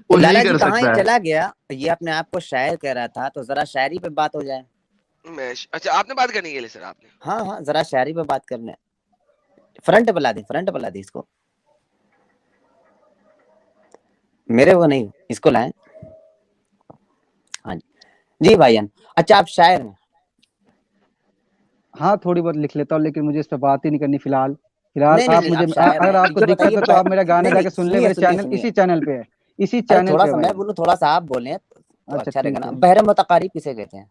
वो लाला यही जी कर कहाँ ही सकता है। चला गया, ये अपने आप को शायर कह रहा था, तो जरा शायरी पे बात हो जाए। अच्छा आपने बात करने के लिए सर आपने? हाँ हाँ, जरा शायरी पे बात करने। फ्रंट बुला दे, फ्रंट बुला दे इसको, मेरे वो नहीं, इसको लाए। हाँ जी, जी भाईजान। अच्छा आप शायर हैं? हाँ थोड़ी बहुत लिख लेता हूँ, लेकिन मुझे इस पे बात ही नहीं करनी फिलहाल। फिलहाल नहीं नहीं आप नहीं, मुझे आप शायर अगर हैं, आपको ये दिक्कत बताइए है तो आप मेरा गाना नहीं नहीं, जाके सुन ले, सुनिए मेरे सुनिए चैनल सुनिए। इसी चैनल पे है, इसी अरे चैनल थोड़ा पे है सा भाई। मैं बोलूं, थोड़ा सा आप बोले तो अच्छा अच्छा रहेगा ठीक ना। है। बहरे मुतकारिब किसे कहते हैं?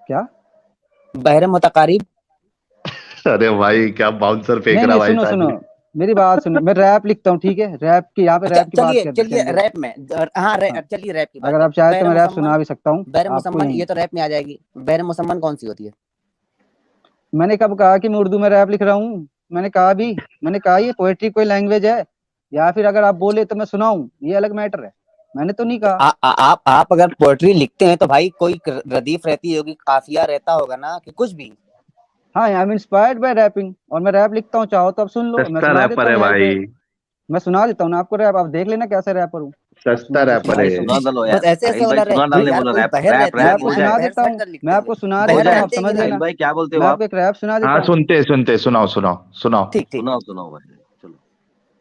क्या? बहरे मुतकारिब। अरे भाई क्या बाउंसर फेंक नहीं रहा नहीं, भाई सुनो सुनो, साहब। मेरी बात सुनो, मैं रैप लिखता हूँ, ठीक है, रैप की यहाँ पे अच्छा रैप की बात चलिए कर चलिए, चल रही है। रैप में, हाँ हाँ, चलिए रैप की बात अगर है। आप चाहे तो बहरे मैं रैप मुसम्मन, सुना भी सकता हूँ बहरे आपको मुसम्मन, यहीं। ये तो रैप में आ जाएगी। बहरे मुसम्मन कौन सी होती है? मैंने कब कहा कि मैं उर्दू में रैप लिख रहा हूँ? मैंने कहा भी, मैंने कहा ये पोएट्री कोई लैंग्वेज है, या फिर अगर आप बोले तो मैं सुनाऊं, ये अलग मैटर है। मैंने तो नहीं तो कहा। आप अगर पोएट्री लिखते हैं तो भाई कोई रदीफ रहती होगी, काफिया रहता होगा ना, कि कुछ भी। हाँ, I am inspired by rapping, और मैं रैप लिखता हूँ, चाहो तो आप सुन लो, मैं सस्ता सुना देता रैपर हूँ है यहीं पे। भाई। मैं सुना देता हूँ ना आपको रैप, आप देख लेना कैसे रैपर हूँ। आप सस्ता सुनो तो रैपर सुना है। भाई देता सुना हूँ। डालो बस यार, ऐसे ऐसे साहिल वाला भाई सुना भाई डालने यार, बोलो, कोई रैप बहर रैप रहते मैं हैं रैप कि आपको हो बहर सुना जाए। बहर देता सट हूँ, कर लिखते मैं होंगे। आपको सुना हो बहर देता हूँ, जाए। आप रहते हैं कि समझ नहीं? साहिल लेना। भाई क्या बोलते हो मैं आप? आपको एक रैप सुना देता हाँ हूँ। सुनते सुनाओ सुनाओ सुनाओ। ठीक ठीक। सुनाओ भाई, चलो।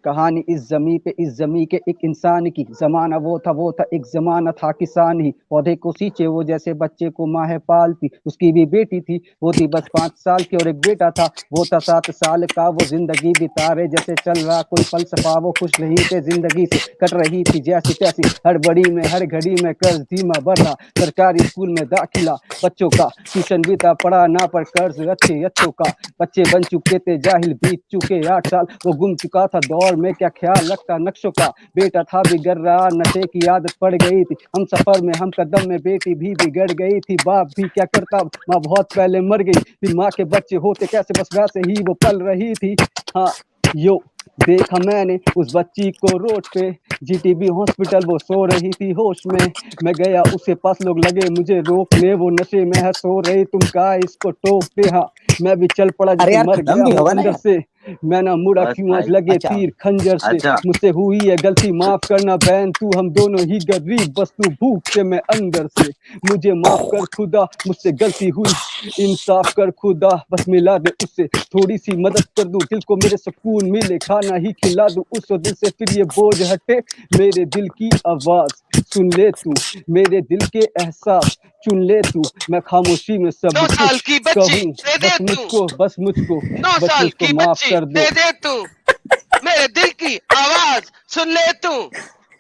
कहानी इस जमी पे, इस जमी के एक इंसान की, जमाना वो था एक जमाना था किसान ही, पौधे को सींचे वो जैसे बच्चे को माँ है पालती, उसकी भी बेटी थी, वो थी बस 5 साल की, और एक बेटा था वो था 7 साल का। वो जिंदगी बिता रहे जैसे चल रहा कोई फलसफा, वो खुश नहीं थे जिंदगी से, कट रही थी जैसी तैसी, हड़बड़ी में हर घड़ी में कर्ज धीमा बढ़ रहा, सरकारी स्कूल में दाखिला बच्चों का, ट्यूशन भी था पढ़ा ना पर कर्ज अच्छे अच्छों का, बच्चे बन चुके थे जाहिल, बीत चुके 8 साल, वो गुम चुका था दौर में, क्या ख्याल रखता नक्शों का, बेटा था बिगड़ रहा, नशे की आदत पड़ गई थी, हम सफर में हम कदम में, बेटी भी बिगड़ गई थी, बाप भी क्या करता, माँ बहुत पहले मर गई, फिर माँ के बच्चे होते कैसे, बस वैसे ही वो पल रही थी। हाँ यो, देखा मैंने उस बच्ची को रोड पे, जीटीबी हॉस्पिटल वो सो रही थी होश में, मैं गया उसके पास, लोग लगे मुझे रोकने, वो नशे में है सो रही, तुम कहा इसको टोकते। हाँ, मैं भी चल पड़ा अरे जैसे यार मर खत्म गया भी हूँ होगा ना अंदर यार। से, मैं ना मुड़ा बस क्यों आज भाई। लगे अच्छा तीर खंजर से, अच्छा मुझसे हुई है गलती माफ करना बहन तू, हम दोनों ही गरीब बस तू भूख से मैं अंदर से, मुझे माफ कर खुदा मुझसे गलती हुई, इंसाफ कर खुदा बस मिला दे उससे, थोड़ी सी मदद कर दूं दिल को मेरे, सुकून मिले खाना ही खिला दूं उसको दिल से, फिर ये बोझ हटे, मेरे दिल की आवाज सुन ले तू, मेरे दिल के एहसास चुन ले तू, मैं खामोशी में सब 9 साल कुछ की बच्ची कहूँ, दे दे तू, बस मुझको 9 बस साल मुझको की माफ बच्ची कर दो। दे दे तू, मेरे दिल की आवाज सुन ले तू। ओ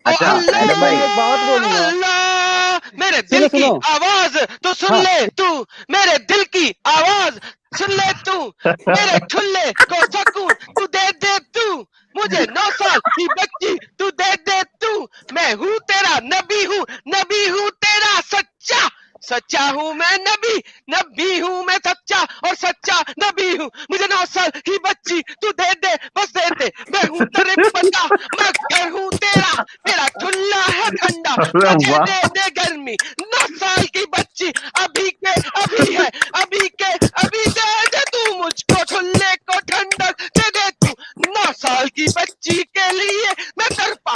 अच्छा अच्छा एडम अल्लाह भाई। मैं एक बात बोलूंगा, अल्लाह, मेरे दिल सुनो की सुनो। आवाज तो सुन हाँ, ले तू, मेरे दिल की आवाज सुन ले तू, मेरे ठुल्ले को सकून तू दे दे तू, मुझे 9 साल की बच्ची तू दे दे तू, मैं हूँ तेरा नबी हूँ तेरा सच्चा, सच्चा हूँ मैं नबी हूँ मैं सच्चा, और सच्चा नबी हूँ, मुझे 9 साल की बच्ची तू दे दे बस दे दे, मैं हूँ तेरे पिता, मैं घर हूँ तेरा, तेरा ठुल्ला है ठंडा, अरे मुझे वाह। दे दे गर्मी, 9 साल की बच्ची अभी के अभी है, अभी के अभी दे दे तू, मुझको ठुल्ले को ठंडक दे दे तू, 9 साल की बच्ची के लिए मैं तड़पा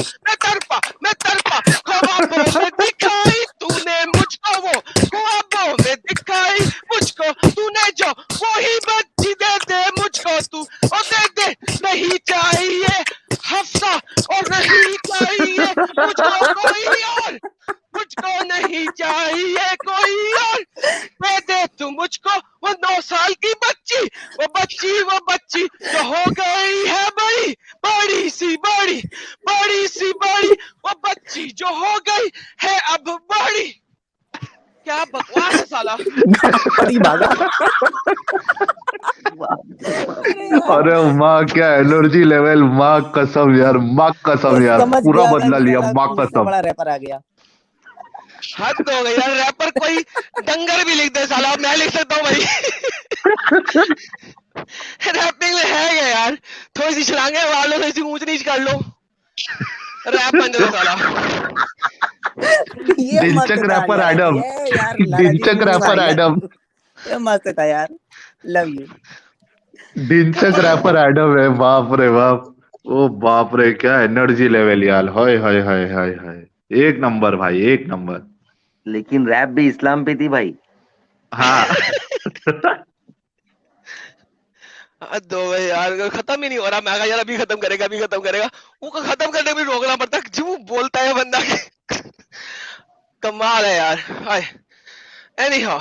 ख्वाबों में दिखाई तूने मुझको, वो ख्वाबों में दिखाई मुझको तूने, जो वही बच्ची दे दे मुझको तू, ओ दे दे, नहीं चाहिए हफ्सा और नहीं चाहिए मुझको कोई और, मुझको नहीं चाहिए कोई और, दे दे तू मुझको वो 9 साल की बच्ची, वो बच्ची जो हो गई है बड़ी, बड़ी सी बड़ी, वो बच्ची जो हो गई है अब बड़ी। क्या बकवास है साला। अरे भागा। अरे यार अरे माँ क्या एनर्जी लेवल, माँ कसम यार, माँ कसम यार, समझ पूरा गया मैं बदला कि लिया, साला माँ इतना कसम। बड़ा रैपर आ गया। हद हो गई यार, रैपर कोई डंगर भी लिख दे साला, मैं लिख सकता हूँ भाई। रैपिंग में है क्या यार, थोड़ी सी छलांगे मार लो, थोड़ी सी ऊंच नीच कर लो, रैप बन जाता साला। ये मस्त दिलचक था रैपर यार, एडम, ये यार लाला जी दिलचक मीनिंग आ रैपर गया। एडम, ये मस्त था यार, लव यू। दिलचक रैपर एडम है, बाप रे बाप। ओ बाप रे, क्या एनर्जी लेवल यार, हाय हाय हाय हाय हाय, एक नंबर भाई, एक नंबर। लेकिन रैप भी इस्लाम पे थी भाई। हाँ। हद हो गई यार, खत्म ही नहीं हो रहा। मैं कहा यार अभी खत्म करेगा, अभी खत्म करेगा, वो खत्म करने में रोकना पड़ता है, जो बोलता है बंदा कमाल है यार। हाय, एनी हाउ,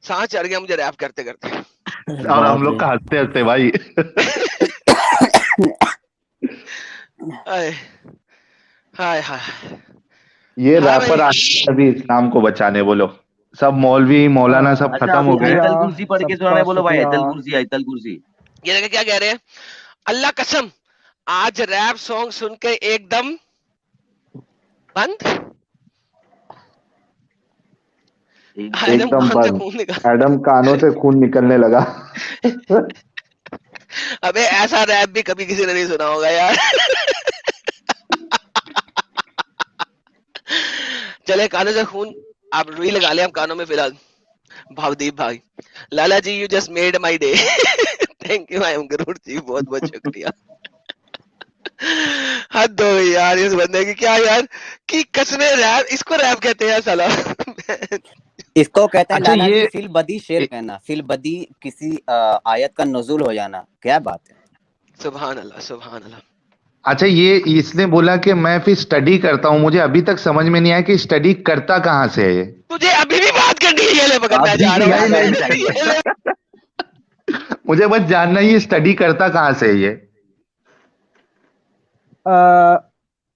सांस चढ़ गया मुझे रैप करते करते। और हम बाप लोग रे। का हंसते हंसते भाई। हाय हाय हाय ये हाँ भाई। रैपर आए अभी इस्लाम को बचाने, बोलो। सब मौलवी मौलाना सब अच्छा, खत्म अभी हो गए। शुक्रिया, आयतल कुर्सी पढ़ के सबका सुनाने बोलो भाई, शुक्रिया। आयतल कुर्सी, आयतल कुर्सी। ये देखिए क्या कह रहे हैं, अल्लाह कसम आज रैप सॉन्ग सुन के एकदम बंद, एकदम एकदम कान से बंद। खून निकल। एडम कानों से खून निकलने लगा। अबे ऐसा रैप भी कभी किसी ने नहीं सुना होगा यार। चले कानों से खून, आप रुई लगा ले हम कानों में फिलहाल। भावदीप भाई, Lala ji you just made my day. Thank you, I am Garud ji, बहुत बहुत शुक्रिया। हद हो गई यार इस बंदे की, क्या यार कि कसमे रैप, इसको रैप कहते हैं साला। इसको कहते हैं अच्छा लाला जी ये फिल बदी शेर कहना, फिल बदी किसी आयत का नुज़ूल हो जाना, क्या बात है। सुभान अल्लाह, सुभान अल्लाह। अच्छा, ये इसने बोला कि मैं फिर स्टडी करता हूँ, मुझे अभी तक समझ में नहीं आया कि स्टडी करता कहाँ से है ये। तुझे अभी भी बात करनी है, ये ले पकड़, मैं अभी जा की रहा नहीं बात नहीं आनी हूँ। चाहिए। ये ले। मुझे बस जानना ही, ये स्टडी करता कहाँ से है ये। अ,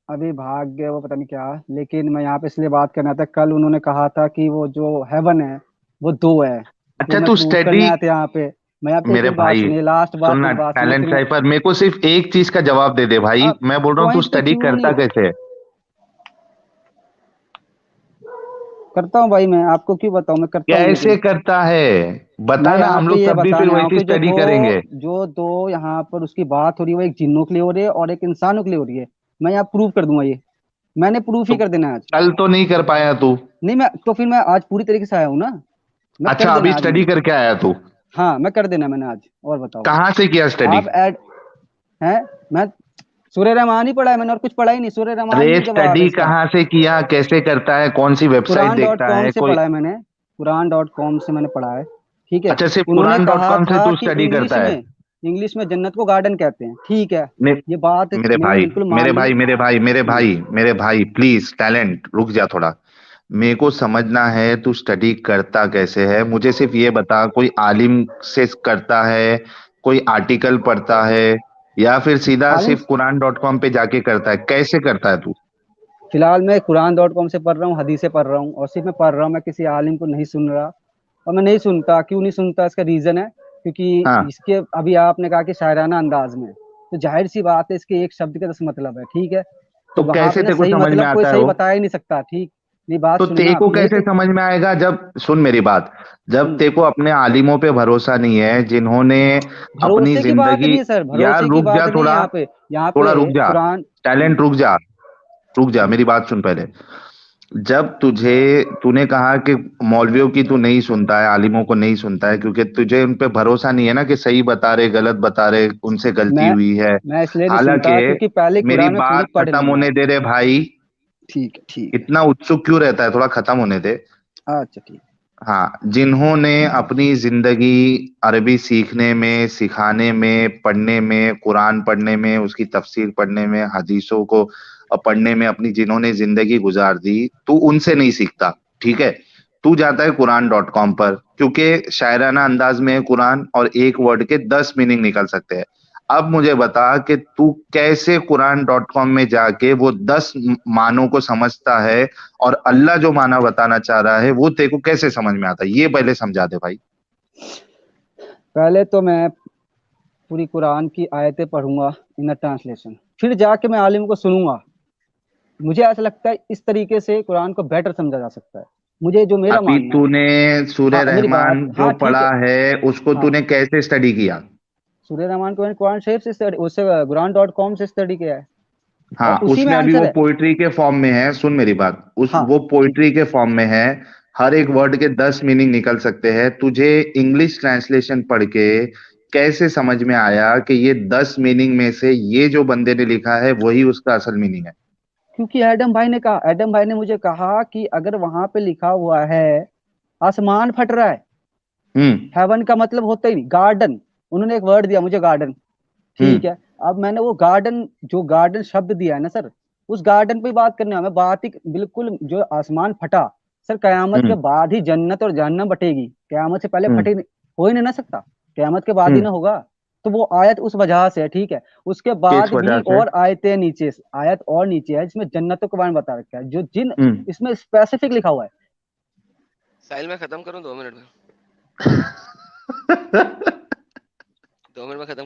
अभी भाग गए वो, पता नहीं क्या। लेकिन मैं यहाँ पे इसलिए बात करना था, कल उन्होंने कहा था कि वो जो हेवन है वो दो है, वो अच्छा मैं तू प्रूव स्टडी, करने आया था यहाँ पे। मैं आपको एक मेरे मेरी बात भाई सुनिए, लास्ट बात, सुनना, मेरी बात सुनिए टैलेंट फिर मैं। साइफर, मेरे को सिर्फ एक चीज का जवाब दे दे भाई, अब मैं बोल रहा हूँ तू पॉइंट पे स्टडी क्यों करता नहीं कैसे है। करता हूँ भाई, मैं आपको क्यों बताऊँ, मैं करता हूँ कैसे लेकिन। करता है, मैं बता ना, यहाँ हम पे लोग ये तब भी फिर बताने आया हूँ वैसी कि स्टडी करेंगे। जो दो यहाँ पर उसकी बात हो रही है, वो एक जिन्नों के लिए हो रही है और एक इंसानों के लिए हो रही है। मैं यहाँ प्रूव कर दूंगा ये, मैंने प्रूफ तो ही कर देना है आज। कल तो नहीं कर पाया तू। नहीं, मैं तो फिर मैं आज पूरी तरीके से आया हूँ ना, मैं कर अच्छा देना अभी है आज स्टडी मैंने। करके आया तू, हाँ, मैं कर देना है मैंने आज, और बताओ। कहाँ से किया स्टडी। आप ऐड हैं, मैं सूर्य रहमान ही पढ़ा है मैंने, और कुछ पढ़ा ही नहीं, सूर्य रहमान अरे ही जवाब है स्टडी इसका। कहाँ से किया, कैसे करता है, कौन सी वेबसाइट कुरान डॉट देखता कॉम है से कोई। पढ़ा है मैंने, कुरान डॉट कॉम से मैंने पढ़ा है, ठीक है। अच्छा सिर्फ उन्होंने कुरान डॉट कहा कॉम से था तू कि स्टडी करता है। इंग्लिश में जन्नत को गार्डन कहते हैं, ठीक है। मे, ये बात मेरे मैंने भाई बिल्कुल मान मेरे ली। भाई मेरे भाई मेरे हम्म, भाई मेरे भाई प्लीज, टैलेंट रुक जा थोड़ा। मेरे को समझना है तू स्टडी करता कैसे है, मुझे सिर्फ ये बता, कोई आलिम से करता है, कोई आर्टिकल पढ़ता है, या फिर सीधा आलिम, सिर्फ कुरान डॉट कॉम पे जाके करता है, कैसे करता है तू। फिलहाल मैं कुरान डॉट कॉम से पढ़ रहा हूँ, हदीसें पढ़ रहा हूँ, और सिर्फ मैं पढ़ रहा हूँ, मैं किसी आलिम को नहीं सुन रहा। और मैं नहीं सुनता, क्यों नहीं सुनता, इसका रीजन है क्योंकि हाँ इसके, अभी आपने कहा कि शायराना अंदाज में, तो जाहिर सी बात है इसके एक शब्द का 10 मतलब है, ठीक है। तो तो वहां कैसे पे ना तेरे को सही समझ में मतलब कोई आता है सही वो। बता ही नहीं सकता, ठीक। नहीं, बात तो सुने ना तेरे आप, को यही कैसे तो। समझ में आएगा, जब सुन मेरी बात, जब हम्म, तेरे को अपने आलिमों पे भरोसा नहीं है जिन्होंने अपनी भरोसे की बात जिंदगी। नहीं है सर, यार भरोसे की रुक जा बात नहीं है थोड़ा, यहाँ पे। यहाँ थोड़ा पे रुक जा, कुरान। टैलेंट रुक जा, रुक जा, हम्म, मेरी बात सुन पहले। जब तुझे, तूने कहा कि मौलवियों की तू नहीं सुनता है, आलिमों को नहीं सुनता है, क्योंकि तुझे उन पे भरोसा नहीं है ना कि सही बता रहे गलत बता रहे, उनसे गलती मैं हुई है। मैं इसलिए नहीं सुनता हालांकि क्योंकि पहले मेरी कुरान में पूरी बात पढ़ खत्म ली है। होने दे रहे भाई, ठीक है, ठीक है। इतना उत्सुक क्यों रहता है, थोड़ा खत्म होने दे। अच्छा, ठीक। हाँ, जिन्होंने अपनी जिंदगी अरबी सीखने में, सिखाने में, पढ़ने में, कुरान पढ़ने में, उसकी तफसीर पढ़ने में, हदीसों को पढ़ने में अपनी जिन्होंने जिंदगी गुजार दी, तू उनसे नहीं सीखता, ठीक है। तू जाता है कुरान डॉट कॉम पर, क्योंकि शायराना अंदाज में है कुरान, और एक वर्ड के 10 मीनिंग निकल सकते हैं। अब मुझे बता कि तू कैसे कुरान डॉट कॉम में जाके वो 10 मानों को समझता है, और अल्लाह जो माना बताना चाह रहा है वो तेरे को कैसे समझ में आता है, ये पहले समझा दे भाई। पहले तो मैं पूरी कुरान की आयतें पढ़ूंगा इन अ ट्रांसलेशन, फिर जाके मैं आलिम को सुनूंगा। मुझे ऐसा लगता है इस तरीके से कुरान को बेटर समझा जा सकता है, मुझे जो मेरा अभी मानना है। तूने सूर्य हाँ, मेरी रहमान बात, जो हाँ ठीक पढ़ा है। है उसको हाँ, तूने कैसे स्टडी किया। सूर्य रहमान को मैंने कुरान शरीफ से स्टडी, उससे कुरान डॉट कॉम से स्टडी किया है, और हाँ उसी में उसमें अभी आंसर वो है। पोइट्री के फॉर्म में है, सुन मेरी बात, उस हाँ, वो ठीक। पोइट्री के फॉर्म में है। हर एक वर्ड के 10 मीनिंग निकल सकते हैं, तुझे इंग्लिश ट्रांसलेशन पढ़ के कैसे समझ में आया कि ये 10 मीनिंग में से ये जो बंदे ने लिखा है वही उसका असल मीनिंग है? क्योंकि एडम भाई ने मुझे कहा कि अगर वहां पे लिखा हुआ है आसमान फट रहा है, हेवन का मतलब होता ही नहीं गार्डन, उन्होंने एक वर्ड दिया मुझे गार्डन, ठीक है। अब मैंने वो गार्डन, जो गार्डन शब्द दिया है ना सर, उस गार्डन पे बात करने हमें बात ही बिल्कुल, जो आसमान फटा सर, कयामत के बाद ही जन्नत और जहन्नम बटेगी, कयामत से पहले फटे हो ही नहीं ना सकता, कयामत के बाद ही ना होगा। तो वो आयत उस वजह से है, ठीक है। उसके बाद भी और आयतें नीचे, आयत और नीचे है जिसमें जन्नतों के बारे में बता रखा है, जो जिन इसमें स्पेसिफिक लिखा हुआ है। साहिल मैं खत्म करूं 2 मिनट में? 2 मिनट में खत्म